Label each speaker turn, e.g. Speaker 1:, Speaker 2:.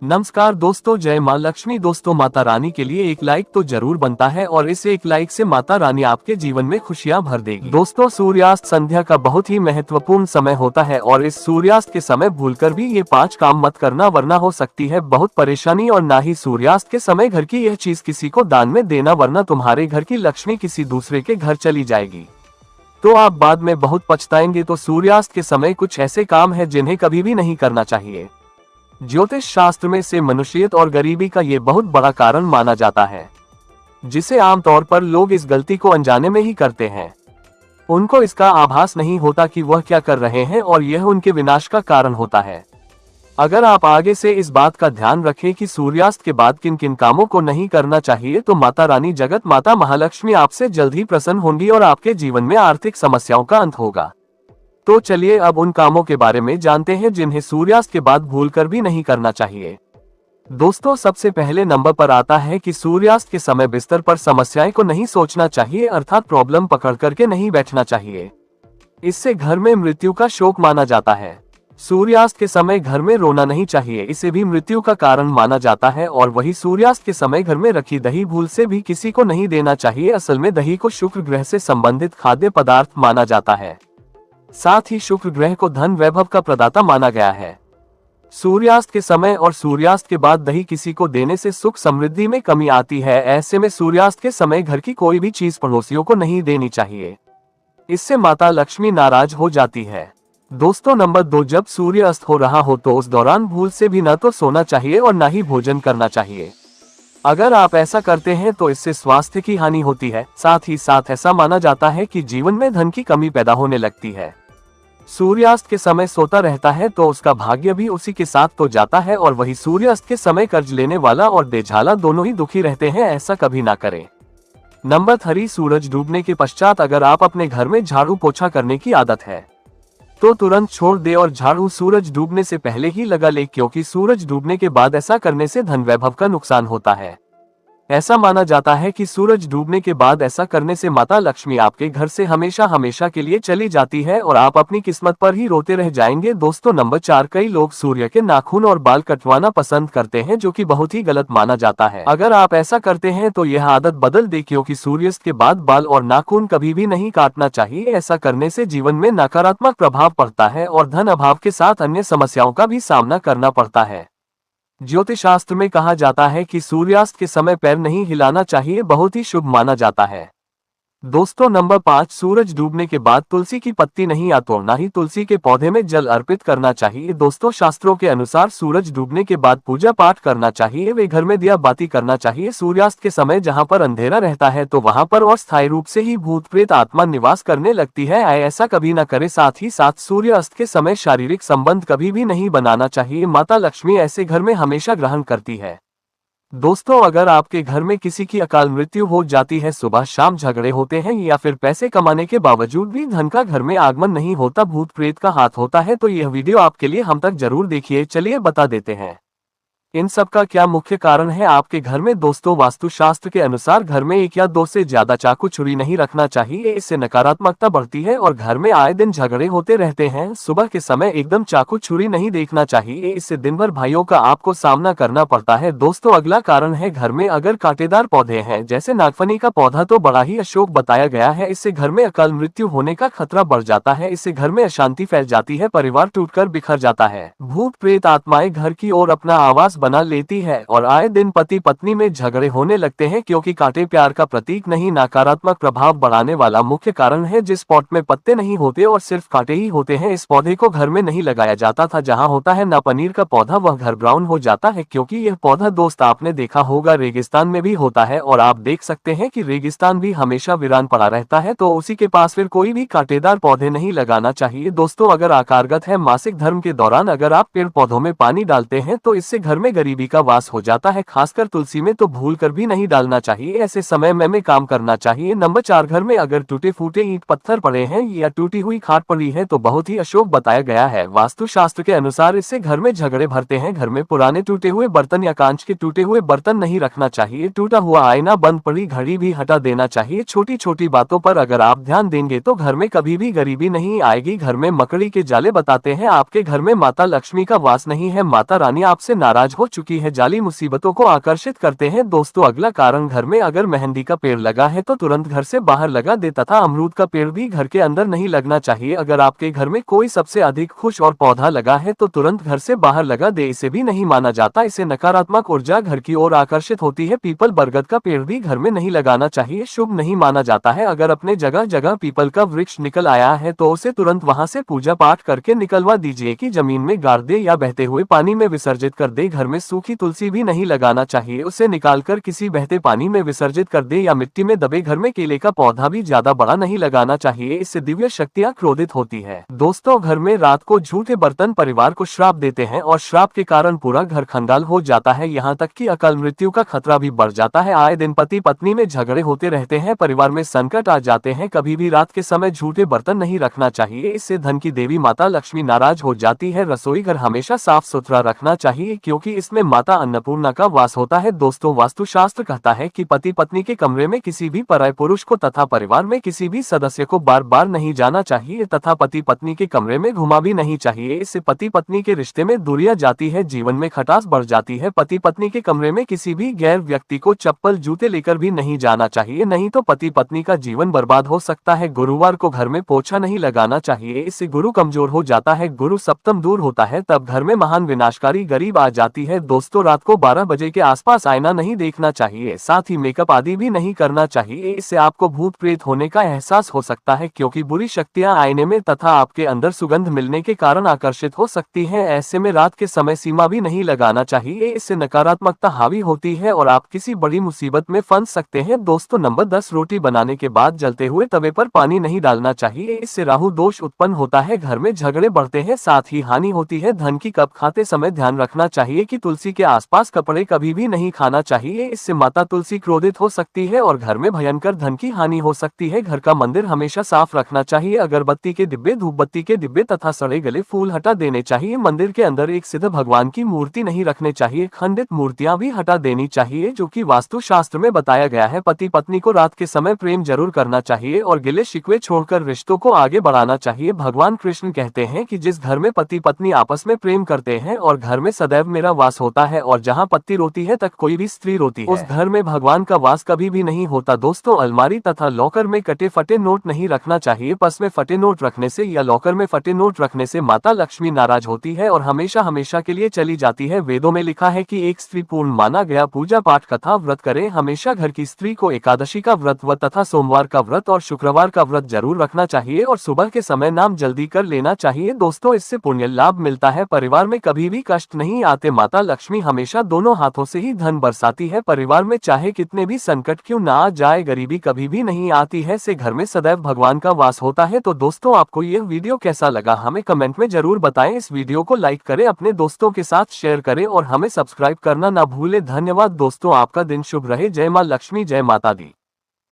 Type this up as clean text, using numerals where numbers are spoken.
Speaker 1: नमस्कार दोस्तों, जय माँ लक्ष्मी। दोस्तों, माता रानी के लिए एक लाइक तो जरूर बनता है और इस एक लाइक से माता रानी आपके जीवन में खुशियाँ भर देगी। दोस्तों, सूर्यास्त संध्या का बहुत ही महत्वपूर्ण समय होता है और इस सूर्यास्त के समय भूलकर भी ये 5 काम मत करना, वरना हो सकती है बहुत परेशानी। और ना ही सूर्यास्त के समय घर की यह चीज किसी को दान में देना, वरना तुम्हारे घर की लक्ष्मी किसी दूसरे के घर चली जाएगी तो आप बाद में बहुत पछताएंगे। तो सूर्यास्त के समय कुछ ऐसे काम है जिन्हें कभी भी नहीं करना चाहिए। ज्योतिष शास्त्र में से मनुष्यत और गरीबी का ये बहुत बड़ा कारण माना जाता है, जिसे आमतौर पर लोग इस गलती को अनजाने में ही करते हैं। उनको इसका आभास नहीं होता कि वह क्या कर रहे हैं और यह उनके विनाश का कारण होता है। अगर आप आगे से इस बात का ध्यान रखें कि सूर्यास्त के बाद किन किन कामों को नहीं करना चाहिए, तो माता रानी जगत माता महालक्ष्मी आपसे जल्द ही प्रसन्न होंगी और आपके जीवन में आर्थिक समस्याओं का अंत होगा। तो चलिए अब उन कामों के बारे में जानते हैं जिन्हें सूर्यास्त के बाद भूलकर भी नहीं करना चाहिए। दोस्तों, सबसे पहले नंबर पर आता है कि सूर्यास्त के समय बिस्तर पर समस्याएं को नहीं सोचना चाहिए, अर्थात प्रॉब्लम पकड़ करके नहीं बैठना चाहिए। इससे घर में मृत्यु का शोक माना जाता है। सूर्यास्त के समय घर में रोना नहीं चाहिए, इसे भी मृत्यु का कारण माना जाता है। और वही सूर्यास्त के समय घर में रखी दही भूल से भी किसी को नहीं देना चाहिए। असल में दही को शुक्र ग्रह से संबंधित खाद्य पदार्थ माना जाता है। साथ ही शुक्र ग्रह को धन वैभव का प्रदाता माना गया है। सूर्यास्त के समय और सूर्यास्त के बाद दही किसी को देने से सुख समृद्धि में कमी आती है। ऐसे में सूर्यास्त के समय घर की कोई भी चीज पड़ोसियों को नहीं देनी चाहिए, इससे माता लक्ष्मी नाराज हो जाती है। दोस्तों, नंबर 2, जब सूर्य अस्त हो रहा हो तो उस दौरान भूल से भी न तो सोना चाहिए और न ही भोजन करना चाहिए। अगर आप ऐसा करते हैं तो इससे स्वास्थ्य की हानि होती है। साथ ही साथ ऐसा माना जाता है कि जीवन में धन की कमी पैदा होने लगती है। सूर्यास्त के समय सोता रहता है तो उसका भाग्य भी उसी के साथ तो जाता है, और वही सूर्यास्त के समय कर्ज लेने वाला और देझाला दोनों ही दुखी रहते हैं। ऐसा कभी ना करें। नंबर 3, सूरज डूबने के पश्चात अगर आप अपने घर में झाड़ू पोछा करने की आदत है तो तुरंत छोड़ दे और झाड़ू सूरज डूबने से पहले ही लगा ले, क्योंकि सूरज डूबने के बाद ऐसा करने से धन वैभव का नुकसान होता है। ऐसा माना जाता है कि सूरज डूबने के बाद ऐसा करने से माता लक्ष्मी आपके घर से हमेशा हमेशा के लिए चली जाती है और आप अपनी किस्मत पर ही रोते रह जाएंगे। दोस्तों, नंबर 4, कई लोग सूर्य के नाखून और बाल कटवाना पसंद करते हैं, जो कि बहुत ही गलत माना जाता है। अगर आप ऐसा करते हैं तो यह आदत बदल दे, क्योंकि सूर्यास्त के बाद बाल और नाखून कभी भी नहीं काटना चाहिए। ऐसा करने से जीवन में नकारात्मक प्रभाव पड़ता है और धन अभाव के साथ अन्य समस्याओं का भी सामना करना पड़ता है। ज्योतिष शास्त्र में कहा जाता है कि सूर्यास्त के समय पैर नहीं हिलाना चाहिए, बहुत ही शुभ माना जाता है। दोस्तों, नंबर 5, सूरज डूबने के बाद तुलसी की पत्ती नहीं या तोड़ना ही तुलसी के पौधे में जल अर्पित करना चाहिए। दोस्तों, शास्त्रों के अनुसार सूरज डूबने के बाद पूजा पाठ करना चाहिए, वे घर में दिया बाती करना चाहिए। सूर्यास्त के समय जहां पर अंधेरा रहता है तो वहां पर और स्थायी रूप से ही भूत प्रेत आत्मा निवास करने लगती है। ऐसा कभी न करे। साथ ही साथ सूर्यास्त के समय शारीरिक संबंध कभी भी नहीं बनाना चाहिए। माता लक्ष्मी ऐसे घर में हमेशा ग्रहण करती है। दोस्तों, अगर आपके घर में किसी की अकाल मृत्यु हो जाती है, सुबह शाम झगड़े होते हैं या फिर पैसे कमाने के बावजूद भी धन का घर में आगमन नहीं होता, भूत प्रेत का हाथ होता है, तो यह वीडियो आपके लिए हम तक जरूर देखिए। चलिए बता देते हैं इन सब का क्या मुख्य कारण है आपके घर में। दोस्तों, वास्तुशास्त्र के अनुसार घर में 1 या 2 से ज्यादा चाकू छुरी नहीं रखना चाहिए, इससे नकारात्मकता बढ़ती है और घर में आए दिन झगड़े होते रहते हैं। सुबह के समय एकदम चाकू छुरी नहीं देखना चाहिए, इससे दिन भर भाइयों का आपको सामना करना पड़ता है। दोस्तों, अगला कारण है घर में अगर कांटेदार पौधे हैं, जैसे नागफनी का पौधा तो बड़ा ही अशुभ बताया गया है। इससे घर में अकाल मृत्यु होने का खतरा बढ़ जाता है। इससे घर में अशांति फैल जाती है, परिवार टूटकर बिखर जाता है। भूत प्रेत आत्माएं घर की ओर अपना आवास बना लेती है और आए दिन पति पत्नी में झगड़े होने लगते हैं, क्योंकि कांटे प्यार का प्रतीक नहीं, नकारात्मक प्रभाव बढ़ाने वाला मुख्य कारण है। जिस पॉट में पत्ते नहीं होते और सिर्फ कांटे ही होते हैं, इस पौधे को घर में नहीं लगाया जाता था। जहां होता है ना पनीर का पौधा, वह घर ब्राउन हो जाता है, क्योंकि यह पौधा दोस्त आपने देखा होगा रेगिस्तान में भी होता है। और आप देख सकते हैं कि रेगिस्तान भी हमेशा वीरान पड़ा रहता है, तो उसी के पास फिर कोई भी कांटेदार पौधे नहीं लगाना चाहिए। दोस्तों, अगर आकारगत है मासिक धर्म के दौरान अगर आप पेड़ पौधों में पानी डालते हैं तो इससे घर में गरीबी का वास हो जाता है। खासकर तुलसी में तो भूल कर भी नहीं डालना चाहिए, ऐसे समय में काम करना चाहिए। नंबर 4, घर में अगर टूटे फूटे ईंट पत्थर पड़े हैं या टूटी हुई खाट पड़ी है तो बहुत ही अशुभ बताया गया है। वास्तु शास्त्र के अनुसार इससे घर में झगड़े भरते हैं। घर में पुराने टूटे हुए बर्तन या कांच के टूटे हुए बर्तन नहीं रखना चाहिए। टूटा हुआ आईना, बंद पड़ी घड़ी भी हटा देना चाहिए। छोटी छोटी बातों पर अगर आप ध्यान देंगे तो घर में कभी भी गरीबी नहीं आएगी। घर में मकड़ी के जाले बताते हैं आपके घर में माता लक्ष्मी का वास नहीं है, माता रानी आपसे नाराज हो हो चुकी है जाली मुसीबतों को आकर्षित करते हैं। दोस्तों अगला कारण, घर में अगर मेहंदी का पेड़ लगा है तो तुरंत घर से बाहर लगा दे तथा अमरूद का पेड़ भी घर के अंदर नहीं लगना चाहिए। अगर आपके घर में कोई सबसे अधिक खुश और पौधा लगा है तो तुरंत घर से बाहर लगा दे, इसे भी नहीं माना जाता, इसे नकारात्मक ऊर्जा घर की ओर आकर्षित होती है। पीपल बरगद का पेड़ भी घर में नहीं लगाना चाहिए, शुभ नहीं माना जाता है। अगर अपने जगह जगह पीपल का वृक्ष निकल आया है तो उसे तुरंत वहां से पूजा पाठ करके निकलवा दीजिए कि जमीन में गाड़ दे या बहते हुए पानी में विसर्जित कर दे। घर में सूखी तुलसी भी नहीं लगाना चाहिए, उसे निकालकर किसी बहते पानी में विसर्जित कर दे या मिट्टी में दबे। घर में केले का पौधा भी ज्यादा बड़ा नहीं लगाना चाहिए, इससे दिव्य शक्तियाँ क्रोधित होती है। दोस्तों घर में रात को झूठे बर्तन परिवार को श्राप देते हैं और श्राप के कारण पूरा घर खंगाल हो जाता है, यहाँ तक कि अकाल मृत्यु का खतरा भी बढ़ जाता है। आए दिन पति पत्नी में झगड़े होते रहते हैं, परिवार में संकट आ जाते हैं। कभी भी रात के समय झूठे बर्तन नहीं रखना चाहिए, इससे धन की देवी माता लक्ष्मी नाराज हो जाती है। रसोई घर हमेशा साफ सुथरा रखना चाहिए क्योंकि इसमें माता अन्नपूर्णा का वास होता है। दोस्तों वास्तुशास्त्र कहता है कि पति पत्नी के कमरे में किसी भी पराये पुरुष को तथा परिवार में किसी भी सदस्य को बार बार नहीं जाना चाहिए तथा पति पत्नी के कमरे में घुमा भी नहीं चाहिए, इससे पति पत्नी के रिश्ते में दूरियां जाती है, जीवन में खटास बढ़ जाती है। पति पत्नी के कमरे में किसी भी गैर व्यक्ति को चप्पल जूते लेकर भी नहीं जाना चाहिए, नहीं तो पति पत्नी का जीवन बर्बाद हो सकता है। गुरुवार को घर में पोछा नहीं लगाना चाहिए, इससे गुरु कमजोर हो जाता है, गुरु सप्तम दूर होता है, तब घर में महान विनाशकारी गरीब आ जाती है। दोस्तों रात को 12 बजे के आसपास आईना नहीं देखना चाहिए, साथ ही मेकअप आदि भी नहीं करना चाहिए, इससे आपको भूत प्रेत होने का एहसास हो सकता है क्योंकि बुरी शक्तियां आईने में तथा आपके अंदर सुगंध मिलने के कारण आकर्षित हो सकती है। ऐसे में रात के समय सीमा भी नहीं लगाना चाहिए, इससे नकारात्मकता हावी होती है और आप किसी बड़ी मुसीबत में फंस सकते हैं। दोस्तों नंबर 10, रोटी बनाने के बाद जलते हुए तवे पर पानी नहीं डालना चाहिए, इससे राहु दोष उत्पन्न होता है, घर में झगड़े बढ़ते हैं, साथ ही हानि होती है। धन की कप खाते समय ध्यान रखना चाहिए कि तुलसी के आसपास कपड़े कभी भी नहीं खाना चाहिए, इससे माता तुलसी क्रोधित हो सकती है और घर में भयंकर धन की हानि हो सकती है। घर का मंदिर हमेशा साफ रखना चाहिए, अगरबत्ती के डिब्बे, धूपबत्ती के डिब्बे तथा सड़े गले फूल हटा देने चाहिए। मंदिर के अंदर एक सिद्ध भगवान की मूर्ति नहीं रखने चाहिए, खंडित मूर्तियां भी हटा देनी चाहिए जो कि वास्तु शास्त्र में बताया गया है। पति पत्नी को रात के समय प्रेम जरूर करना चाहिए और गिले शिकवे छोड़कर रिश्तों को आगे बढ़ाना चाहिए। भगवान कृष्ण कहते हैं कि जिस घर में पति पत्नी आपस में प्रेम करते हैं और घर में सदैव मेरा वास होता है और जहाँ पत्नी रोती है तक कोई भी स्त्री रोती है, उस घर में भगवान का वास कभी भी नहीं होता। दोस्तों अलमारी तथा लॉकर में कटे फटे नोट नहीं रखना चाहिए, पर्स में फटे नोट रखने से या लॉकर में फटे नोट रखने से माता लक्ष्मी नाराज होती है और हमेशा हमेशा के लिए चली जाती है। वेदों में लिखा है कि एक स्त्री पूर्ण माना गया, पूजा पाठ कथा व्रत करे। हमेशा घर की स्त्री को एकादशी का व्रत व तथा सोमवार का व्रत और शुक्रवार का व्रत जरूर रखना चाहिए और सुबह के समय नाम जल्दी कर लेना चाहिए। दोस्तों इससे पुण्य लाभ मिलता है, परिवार में कभी भी कष्ट नहीं आते। माता लक्ष्मी हमेशा दोनों हाथों से ही धन बरसाती है, परिवार में चाहे कितने भी संकट क्यों ना आ जाए गरीबी कभी भी नहीं आती है, से घर में सदैव भगवान का वास होता है। तो दोस्तों आपको यह वीडियो कैसा लगा हमें कमेंट में जरूर बताएं। इस वीडियो को लाइक करें, अपने दोस्तों के साथ शेयर करें और हमें सब्सक्राइब करना ना भूले। धन्यवाद दोस्तों, आपका दिन शुभ रहे। जय मां लक्ष्मी, जय माता दी।